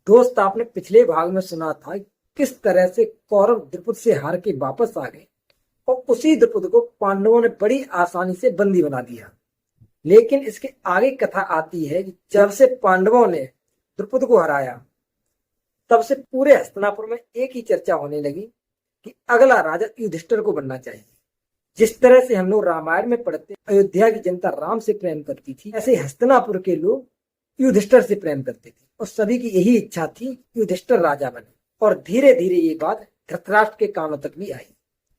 दोस्त, आपने पिछले भाग में सुना था कि किस तरह से कौरव द्रुपद से हार के वापस आ गए और उसी द्रुपद को पांडवों ने बड़ी आसानी से बंदी बना दिया। लेकिन इसके आगे कथा आती है कि जब से पांडवों ने द्रुपद को हराया, तब से पूरे हस्तिनापुर में एक ही चर्चा होने लगी कि अगला राजा युधिष्ठिर को बनना चाहिए। जिस तरह से हम लोग रामायण में पढ़ते अयोध्या की जनता राम से प्रेम करती थी, ऐसे हस्तिनापुर के लोग युधिष्ठिर से प्रेम करते थे और सभी की यही इच्छा थी युधिष्ठिर राजा बने। और धीरे धीरे ये बात धृतराष्ट्र के कानों तक भी आई।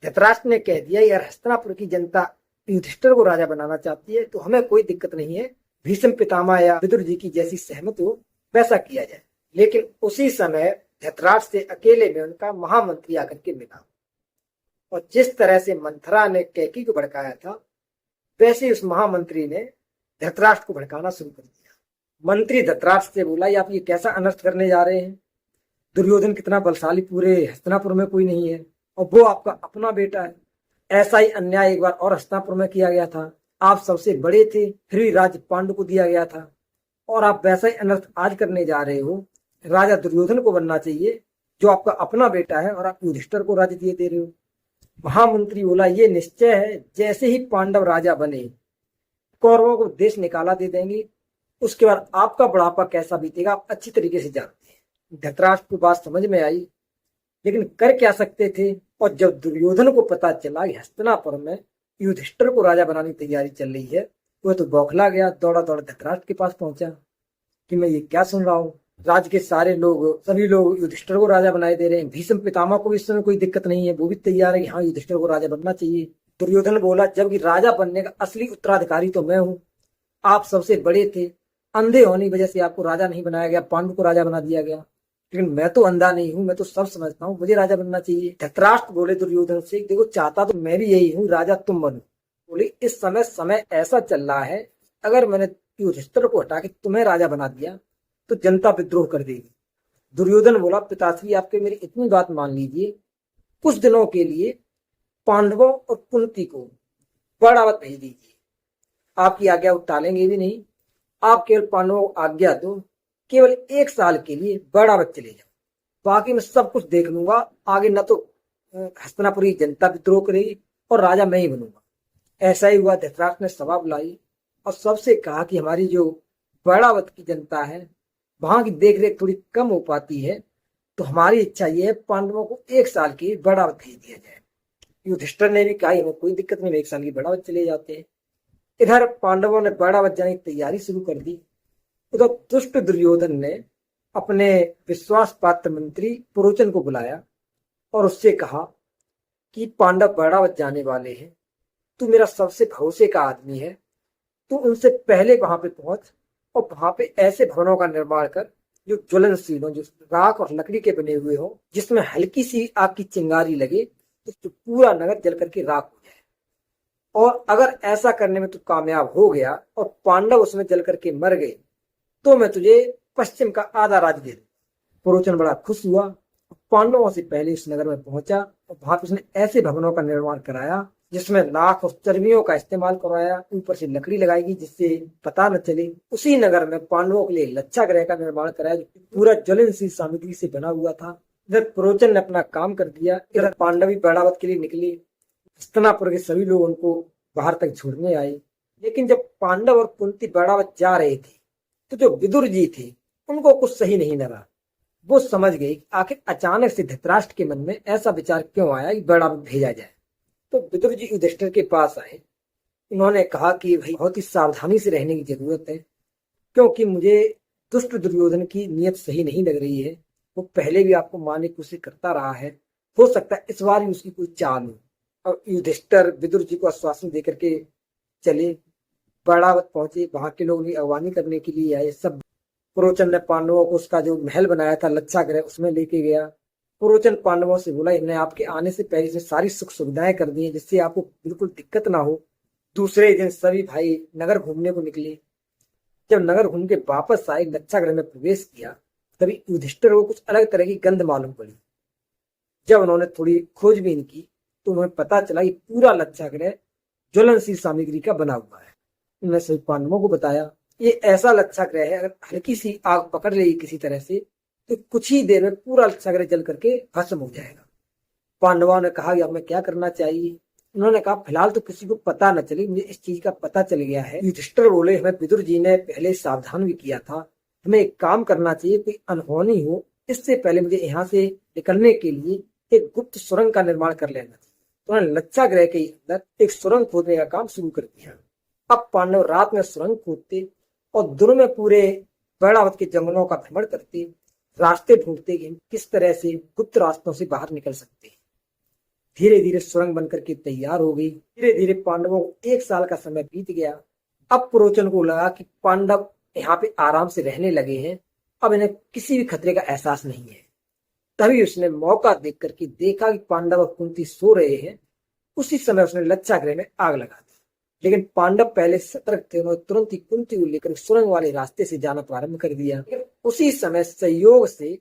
धृतराष्ट्र ने कह दिया, यार हस्तिनापुर की जनता युधिष्ठिर को राजा बनाना चाहती है तो हमें कोई दिक्कत नहीं है, भीष्म पितामह या विदुर जी की जैसी सहमत हो वैसा किया जाए। लेकिन उसी समय धृतराष्ट्र से अकेले में उनका महामंत्री आकर के मिला और जिस तरह से मंथरा ने कैकेयी को भड़काया था, वैसे उस महामंत्री ने धृतराष्ट्र को भड़काना शुरू कर दिया। मंत्री धृतराष्ट्र से बोला, आप ये कैसा अनर्थ करने जा रहे हैं? दुर्योधन कितना बलशाली, पूरे हस्तिनापुर में कोई नहीं है और वो आपका अपना बेटा है। ऐसा ही अन्याय एक बार और हस्तिनापुर में किया गया था, आप सबसे बड़े थे, फिर भी राज्य पांडु को दिया गया था और आप वैसा ही अनर्थ आज करने जा रहे हो। राजा दुर्योधन को बनना चाहिए जो आपका अपना बेटा है और आप युधिष्ठिर को राज्य दे रहे हो। महामंत्री बोला, ये निश्चय है, जैसे ही पांडव राजा बने कौरवों को देश निकाला दे देंगे, उसके बाद आपका बुढ़ापा कैसा बीतेगा आप अच्छी तरीके से जानते हैं। धृतराष्ट्र को बात समझ में आई, लेकिन कर क्या सकते थे। और जब दुर्योधन को पता चला कि हस्तिनापुर में युधिष्ठिर को राजा बनाने की तैयारी चल रही है, वह तो बौखला गया, दौड़ा दौड़ा धृतराष्ट्र के पास पहुंचा कि मैं ये क्या सुन रहा हूँ, राज्य के सारे लोग, सभी लोग युधिष्ठिर को राजा बनाए दे रहे हैं। भीष्म पितामह को भी इस समय कोई दिक्कत नहीं है, वो भी तैयार है कि हाँ युधिष्ठिर को राजा बनना चाहिए। दुर्योधन बोला, जबकि राजा बनने का असली उत्तराधिकारी तो मैं हूँ, आप सबसे बड़े थे, अंधे होने की वजह से आपको राजा नहीं बनाया गया, पांडु को राजा बना दिया गया, लेकिन मैं तो अंधा नहीं हूँ, मैं तो सब समझता हूँ, मुझे राजा बनना चाहिए। धृतराष्ट्र बोले दुर्योधन से, देखो चाहता तो मैं भी यही हूँ, राजा तुम बनो। बोले, इस समय ऐसा चल रहा है, अगर मैंने युधिष्ठिर को हटा के तुम्हें राजा बना दिया तो जनता विद्रोह कर देगी। दुर्योधन बोला, पिताश्री आपके मेरी इतनी बात मान लीजिए, कुछ दिनों के लिए पांडवों और कुंती को बड़ावत भेज दीजिए, आपकी आज्ञा टालेंगे भी नहीं, आप केवल पांडवों को आज्ञा दो, केवल 1 साल के लिए बड़ावत चले जाओ, बाकी मैं सब कुछ देख लूंगा, आगे न तो हस्तिनापुर की जनता विद्रोह करेगी और राजा मैं ही बनूंगा। ऐसा ही हुआ। धृतराष्ट्र ने सभा बुलाई और सबसे कहा कि हमारी जो बड़ावत की जनता है वहां की देख रेख थोड़ी कम हो पाती है, तो हमारी इच्छा ये है पांडवों को 1 साल की बड़ावत भेज दिया जाए। युधिष्ठिर ने भी कहा, हमें कोई दिक्कत नहीं, 1 साल की बड़ावत चले जाते हैं। इधर पांडवों ने बड़ावत जाने की तैयारी शुरू कर दी। उधर दुष्ट दुर्योधन ने अपने विश्वास पात्र मंत्री पुरोचन को बुलाया और उससे कहा कि पांडव बड़ावत जाने वाले हैं, तू मेरा सबसे भरोसे का आदमी है, तू उनसे पहले वहां पे पहुंच और वहां पे ऐसे भवनों का निर्माण कर जो ज्वलनशील हो, जो राख और लकड़ी के बने हुए हो, जिसमें हल्की सी आग की चिंगारी लगे तो पूरा नगर जल करके राख हो जाए। और अगर ऐसा करने में तू कामयाब हो गया और पांडव उसमें जल करके मर गए तो मैं तुझे पश्चिम का आधा राज्य दे दूंगा। पुरोचन बड़ा खुश हुआ, पांडवों से पहले उस नगर में पहुंचा और वहां पर उसने ऐसे भवनों का निर्माण कराया जिसमें लाख और चर्बियों का इस्तेमाल करवाया, ऊपर से लकड़ी लगाएगी जिससे पता न चले। उसी नगर में पांडवों के लिए लच्छा गृह का निर्माण कराया जो पूरा ज्वलनशील सामग्री से बना हुआ था। इधर पुरोचन ने अपना काम कर दिया, इधर पांडवी बड़ावत के लिए निकले। हस्तिनापुर के सभी लोग उनको बाहर तक छोड़ने आए। लेकिन जब पांडव और कुंती बड़ावत जा रहे थे तो जो विदुर जी थे उनको कुछ सही नहीं लगा। वो समझ गए आखिर अचानक से धृतराष्ट्र के मन में ऐसा विचार क्यों आया कि बड़ावत भेजा जाए। तो विदुर जी युधिष्ठिर के पास आए। उन्होंने कहा कि भाई बहुत ही सावधानी से रहने की जरूरत है, क्योंकि मुझे दुष्ट दुर्योधन की नीयत सही नहीं लग रही है। वो पहले भी आपको मारने की कोशिश करता रहा है, हो सकता है इस बार भी उसकी कोई चाल हो। और युधिष्ठिर विदुर जी को आश्वासन देकर के चले, बड़ावत पहुंचे, वहां के लोग भी अगवानी करने के लिए आए। सब पुरोचन ने पांडवों को उसका जो महल बनाया था लच्छा गृह उसमें लेके गया। पुरोचन पांडवों से बोला, इन्हें आपके आने से पहले से सारी सुख सुविधाएं कर दी हैं जिससे आपको बिल्कुल दिक्कत ना हो। दूसरे दिन सभी भाई नगर घूमने को निकले। जब नगर घूम के वापस आए, लच्छा गृह में प्रवेश किया, तभी युधिष्ठिर को कुछ अलग तरह की गंध मालूम पड़ी। जब उन्होंने थोड़ी खोजबीन की तो उन्हें पता चला कि पूरा लच्छा गृह ज्वलनशील सामग्री का बना हुआ है। उन्होंने सभी पांडवों को बताया, ये ऐसा लच्छा गृह है, अगर हल्की सी आग पकड़ लेगी किसी तरह से तो कुछ ही देर में पूरा लच्छाग्रह जल करके भस्म हो जाएगा। पांडवों ने कहा कि अब मैं क्या करना चाहिए। उन्होंने कहा फिलहाल तो किसी को पता न चले, मुझे इस चीज का पता चल गया है। युधिष्ठिर बोले हमें विदुर जी ने पहले सावधान भी किया था, हमें एक काम करना चाहिए, कोई अनहोनी हो इससे पहले मुझे यहाँ से निकलने के लिए एक गुप्त सुरंग का निर्माण कर लेना चाहिए। तो उन्होंने लच्छाग्रह के अंदर एक सुरंग खोदने का काम शुरू कर दिया। अब पांडव रात में सुरंग खोदते और दिन में पूरे वैणावत के जंगलों का भ्रमण करते, रास्ते ढूंढते कि किस तरह से गुप्त रास्तों से बाहर निकल सकते हैं। धीरे धीरे सुरंग बनकर के तैयार हो गई। धीरे धीरे पांडवों को 1 साल का समय बीत गया। अब पुरोचन को लगा कि पांडव यहाँ पे आराम से रहने लगे हैं, अब इन्हें किसी भी खतरे का एहसास नहीं है। तभी उसने मौका देख करके देखा कि पांडव और कुंती सो रहे हैं। उसी समय उसने लच्छाग्रह में आग लगा दी। लेकिन पांडव पहले सतर्क थे, उन्होंने तुरंत ही कुंती को लेकर सुरंग वाले रास्ते से जाना प्रारंभ कर दिया। लेकिन उसी समय संयोग से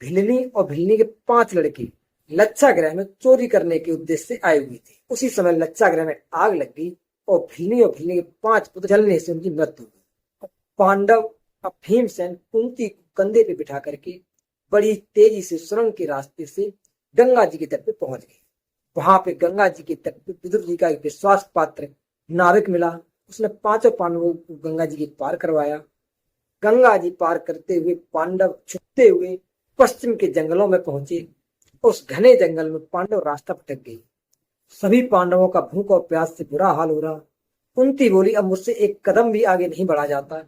भिलनी और भिलनी के 5 लड़के लच्छाग्रह में चोरी करने के उद्देश्य से आए हुए थे। उसी समय लच्छाग्रह में आग लग गई और भिलनी के 5 पुत्र जलने से उनकी मृत्यु हुई। पांडव अब भीमसेन कुंती को कंधे पे बिठा करके बड़ी तेजी से सुरंग के रास्ते से गंगा जी के तट पे पहुंच गए। वहां पे गंगा जी के तट पे विदुर जी का एक विश्वास पात्र नाविक मिला। उसने 5 पांडवों को गंगा जी के पार करवाया। गंगा जी पार करते हुए पांडव छुपते हुए पश्चिम के जंगलों में पहुंचे। उस घने जंगल में पांडव रास्ता भटक गए। सभी पांडवों का भूख और प्यास से बुरा हाल हो रहा। कुंती बोली अब मुझसे एक कदम भी आगे नहीं बढ़ा जाता,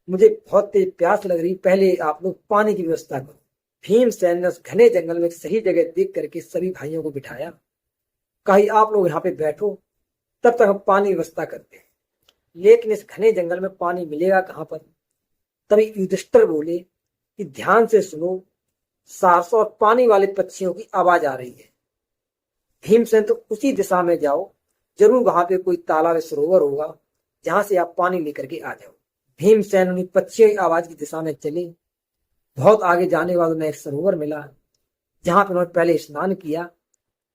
मुझे बहुत तेज प्यास लग रही, पहले आप लोग पानी की व्यवस्था करो। भीमसेन ने उस घने जंगल में एक सही जगह देख करके सभी भाइयों को बिठाया। कही आप लोग यहाँ पे बैठो, तब तक हम पानी व्यवस्था करते हैं। लेकिन इस घने जंगल में पानी मिलेगा कहाँ पर। तभी युधिष्ठिर बोले कि ध्यान से सुनो, सारसों और पानी वाले पक्षियों की आवाज आ रही है। भीमसेन तो उसी दिशा में जाओ, जरूर वहां पे कोई तालाब सरोवर होगा जहां से आप पानी लेकर के आ जाओ। भीमसेन उन्हीं पक्षियों की आवाज की दिशा में चले। बहुत आगे जाने के बाद उन्हें एक सरोवर मिला जहां पर उन्होंने पहले स्नान किया।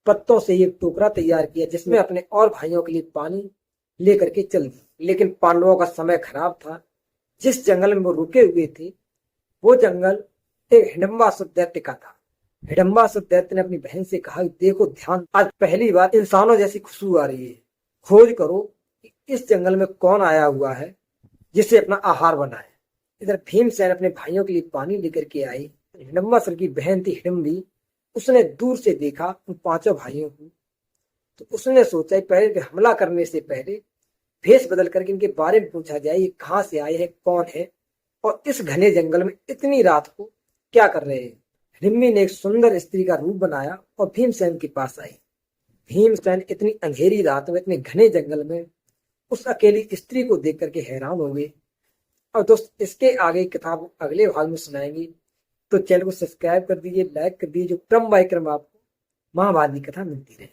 पत्तों से एक टोकरा तैयार किया जिसमें अपने और भाइयों के लिए पानी लेकर के चल दी। लेकिन पांडवों का समय खराब था। जिस जंगल में वो रुके हुए थे वो जंगल एक हिडम्बासुर दैत्य का था। हिडम्बासुर दैत्य ने अपनी बहन से कहा देखो ध्यान, आज पहली बार इंसानों जैसी खुशबू आ रही है, खोज करो कि इस जंगल में कौन आया हुआ है जिसे अपना आहार बनाए। इधर भीमसेन अपने भाइयों के लिए पानी लेकर के आई। हिडम्बासुर की बहन थी हिडम्बी, उसने दूर से देखा उन 5 भाइयों को, तो उसने सोचा पहले हमला करने से पहले भेष बदल करके इनके बारे में पूछा जाए, ये कहाँ से आए हैं, कौन है और इस घने जंगल में इतनी रात को क्या कर रहे हैं। हिडम्बी ने एक सुंदर स्त्री का रूप बनाया और भीमसेन के पास आई। भीमसेन इतनी अंधेरी रात में इतने घने जंगल में उस अकेली स्त्री को देख करके हैरान हो गए। और दोस्त इसके आगे किताब अगले भाग में सुनाएंगे, तो चैनल को सब्सक्राइब कर दीजिए, लाइक कर दीजिए, जो क्रम बाय क्रम आपको महाभारत की कथा मिलती रहे।